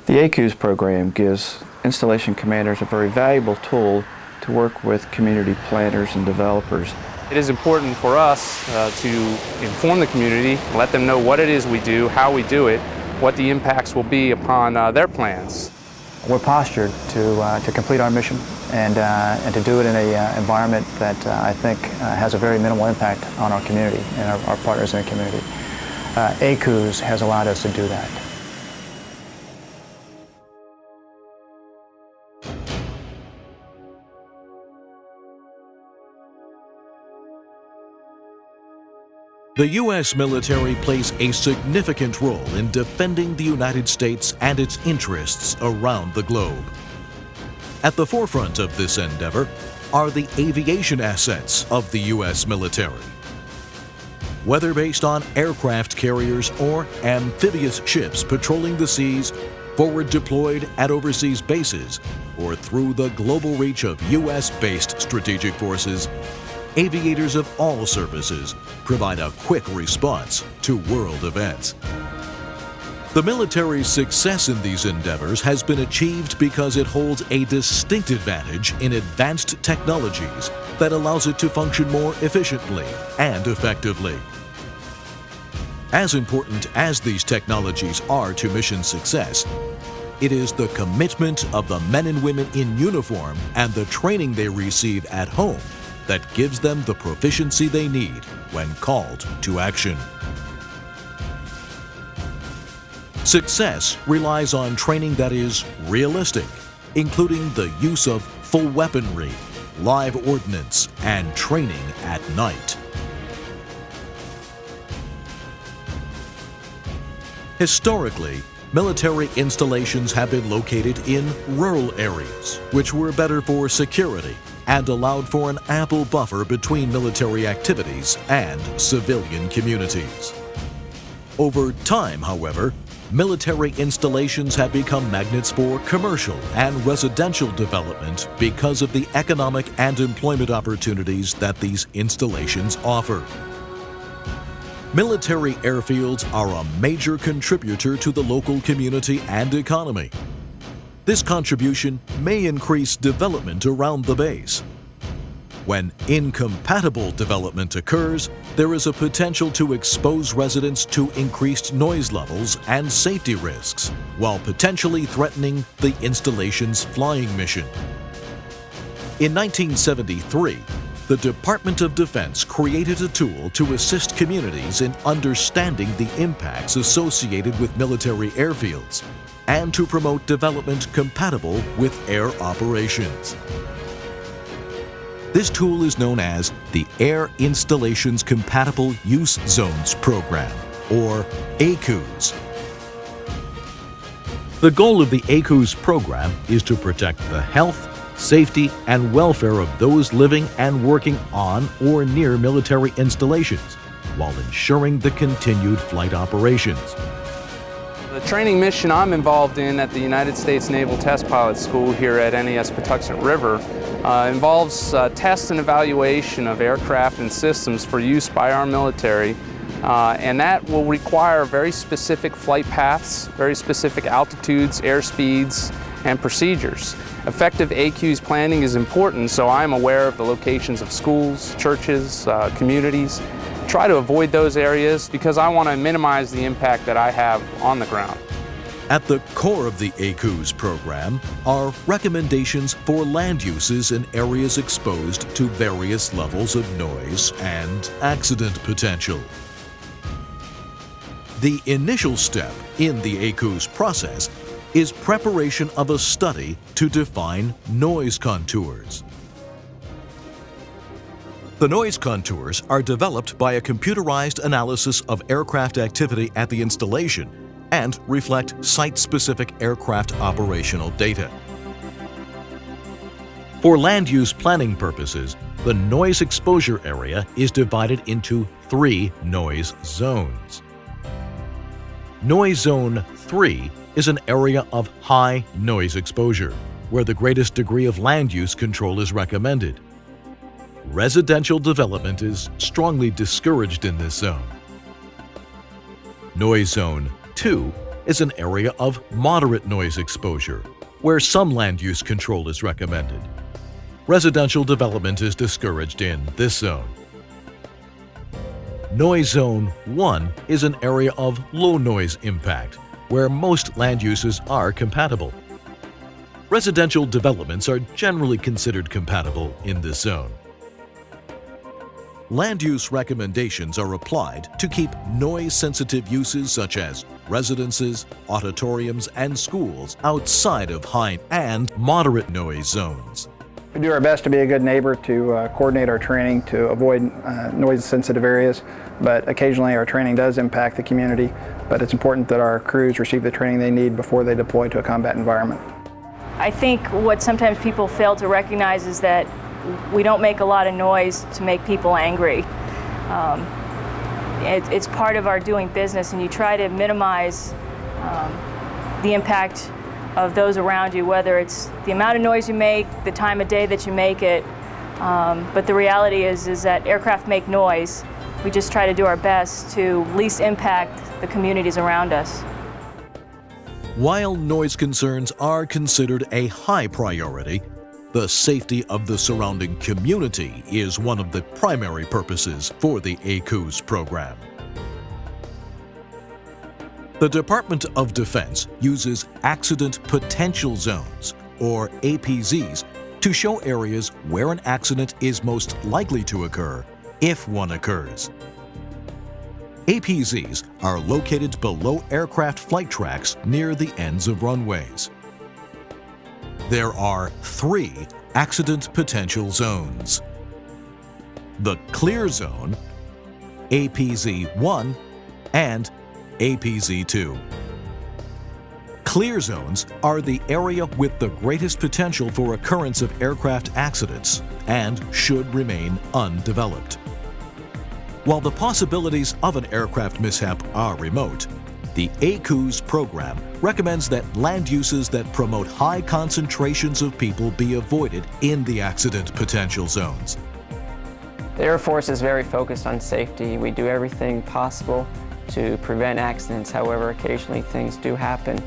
The AICUZ program gives installation commanders a very valuable tool to work with community planners and developers. It is important for us to inform the community, let them know what it is we do, how we do it, what the impacts will be upon their plans. We're postured to complete our mission and to do it in an environment that I think has a very minimal impact on our community and our partners in the community. AICUZ has allowed us to do that. The U.S. military plays a significant role in defending the United States and its interests around the globe. At the forefront of this endeavor are the aviation assets of the U.S. military. Whether based on aircraft carriers or amphibious ships patrolling the seas, forward deployed at overseas bases, or through the global reach of U.S.-based strategic forces, aviators of all services provide a quick response to world events. The military's success in these endeavors has been achieved because it holds a distinct advantage in advanced technologies that allows it to function more efficiently and effectively. As important as these technologies are to mission success, it is the commitment of the men and women in uniform and the training they receive at home that gives them the proficiency they need when called to action. Success relies on training that is realistic, including the use of full weaponry, live ordnance, and training at night. Historically, military installations have been located in rural areas, which were better for security and allowed for an ample buffer between military activities and civilian communities. Over time, however, military installations have become magnets for commercial and residential development because of the economic and employment opportunities that these installations offer. Military airfields are a major contributor to the local community and economy. This contribution may increase development around the base. When incompatible development occurs, there is a potential to expose residents to increased noise levels and safety risks, while potentially threatening the installation's flying mission. In 1973, the Department of Defense created a tool to assist communities in understanding the impacts associated with military airfields and to promote development compatible with air operations. This tool is known as the Air Installations Compatible Use Zones Program, or AICUZ. The goal of the AICUZ program is to protect the health, safety, and welfare of those living and working on or near military installations, while ensuring the continued flight operations. The training mission I'm involved in at the United States Naval Test Pilot School here at NAS Patuxent River involves test and evaluation of aircraft and systems for use by our military, and that will require very specific flight paths, very specific altitudes, airspeeds, and procedures. Effective AICUZ planning is important, so I'm aware of the locations of schools, churches, communities. Try to avoid those areas because I want to minimize the impact that I have on the ground. At the core of the AICUZ program are recommendations for land uses in areas exposed to various levels of noise and accident potential. The initial step in the AICUZ process is preparation of a study to define noise contours. The noise contours are developed by a computerized analysis of aircraft activity at the installation and reflect site-specific aircraft operational data. For land use planning purposes, the noise exposure area is divided into 3 noise zones. Noise Zone 3 is an area of high noise exposure, where the greatest degree of land use control is recommended. Residential development is strongly discouraged in this zone. Noise Zone 2 is an area of moderate noise exposure, where some land use control is recommended. Residential development is discouraged in this zone. Noise Zone 1 is an area of low noise impact, where most land uses are compatible. Residential developments are generally considered compatible in this zone. Land use recommendations are applied to keep noise-sensitive uses such as residences, auditoriums, and schools outside of high and moderate noise zones. We do our best to be a good neighbor to coordinate our training to avoid noise-sensitive areas, but occasionally our training does impact the community, but it's important that our crews receive the training they need before they deploy to a combat environment. I think what sometimes people fail to recognize is that we don't make a lot of noise to make people angry. It's part of our doing business, and you try to minimize the impact of those around you, whether it's the amount of noise you make, the time of day that you make it. But the reality is that aircraft make noise. We just try to do our best to least impact the communities around us. While noise concerns are considered a high priority, the safety of the surrounding community is one of the primary purposes for the AICUZ program. The Department of Defense uses accident potential zones, or APZs, to show areas where an accident is most likely to occur if one occurs. APZs are located below aircraft flight tracks near the ends of runways. There are 3 accident potential zones: the clear zone, APZ-1, and APZ-2. Clear zones are the area with the greatest potential for occurrence of aircraft accidents and should remain undeveloped. While the possibilities of an aircraft mishap are remote, the AICUZ program recommends that land uses that promote high concentrations of people be avoided in the accident potential zones. The Air Force is very focused on safety. We do everything possible to prevent accidents. However, occasionally things do happen.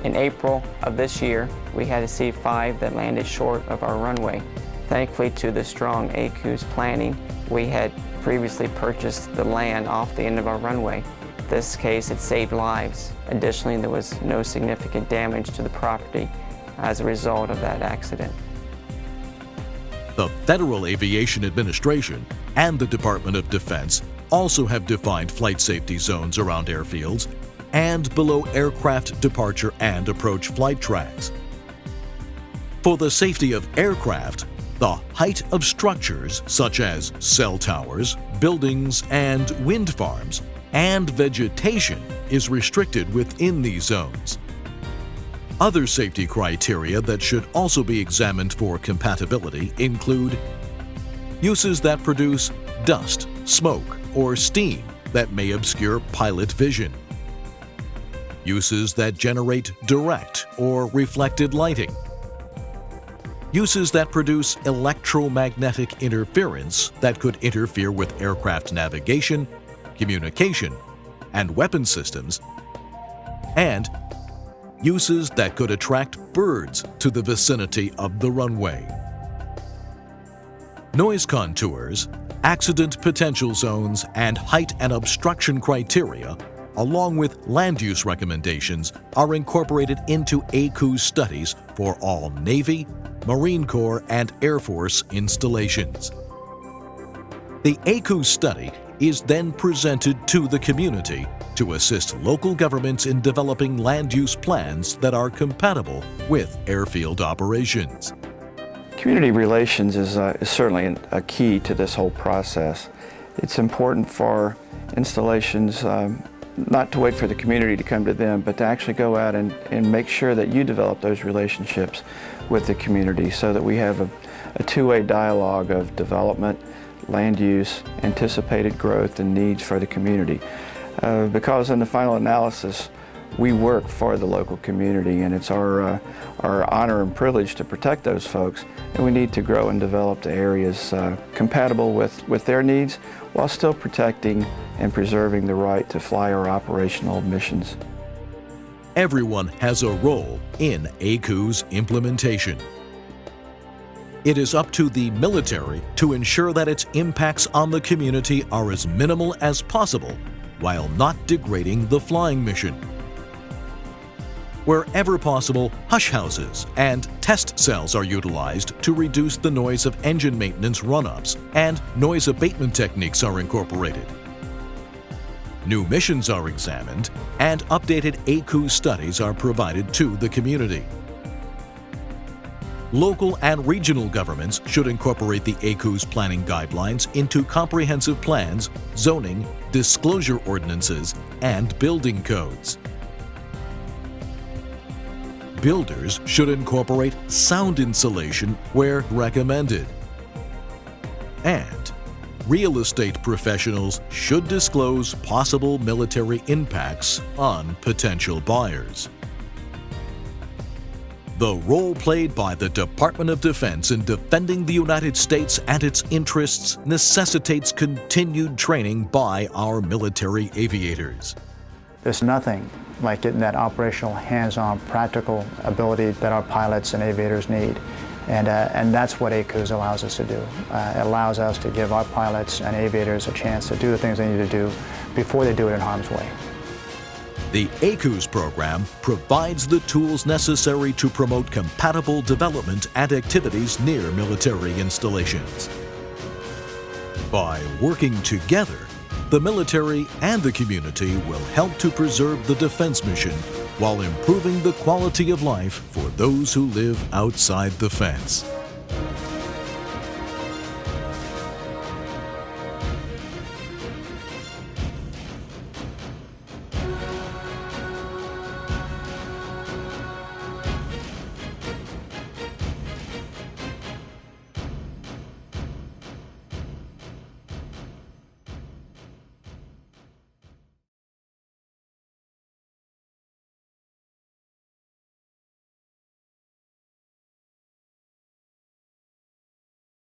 In April of this year, we had a C-5 that landed short of our runway. Thankfully, to the strong AICUZ planning, we had previously purchased the land off the end of our runway. In this case, it saved lives. Additionally, there was no significant damage to the property as a result of that accident. The Federal Aviation Administration and the Department of Defense also have defined flight safety zones around airfields and below aircraft departure and approach flight tracks. For the safety of aircraft, the height of structures such as cell towers, buildings, and wind farms, and vegetation is restricted within these zones. Other safety criteria that should also be examined for compatibility include uses that produce dust, smoke, or steam that may obscure pilot vision, uses that generate direct or reflected lighting, uses that produce electromagnetic interference that could interfere with aircraft navigation, communication, and weapon systems, and uses that could attract birds to the vicinity of the runway. Noise contours, accident potential zones, and height and obstruction criteria, along with land use recommendations, are incorporated into AICUZ studies for all Navy, Marine Corps, and Air Force installations. The AICUZ study is then presented to the community to assist local governments in developing land use plans that are compatible with airfield operations. Community relations is certainly a key to this whole process. It's important for installations not to wait for the community to come to them, but to actually go out and make sure that you develop those relationships with the community so that we have a two-way dialogue of development, land use, anticipated growth, and needs for the community. Because in the final analysis, we work for the local community, and it's our honor and privilege to protect those folks, and we need to grow and develop the areas compatible with their needs while still protecting and preserving the right to fly our operational missions. Everyone has a role in AICUZ implementation. It is up to the military to ensure that its impacts on the community are as minimal as possible while not degrading the flying mission. Wherever possible, hush houses and test cells are utilized to reduce the noise of engine maintenance run-ups, and noise abatement techniques are incorporated. New missions are examined, and updated AICUZ studies are provided to the community. Local and regional governments should incorporate the AICUZ planning guidelines into comprehensive plans, zoning, disclosure ordinances, and building codes. Builders should incorporate sound insulation where recommended. And real estate professionals should disclose possible military impacts on potential buyers. The role played by the Department of Defense in defending the United States and its interests necessitates continued training by our military aviators. There's nothing like getting that operational, hands-on, practical ability that our pilots and aviators need. And that's what AICUZ allows us to do. It allows us to give our pilots and aviators a chance to do the things they need to do before they do it in harm's way. The AICUZ program provides the tools necessary to promote compatible development and activities near military installations. By working together, the military and the community will help to preserve the defense mission while improving the quality of life for those who live outside the fence.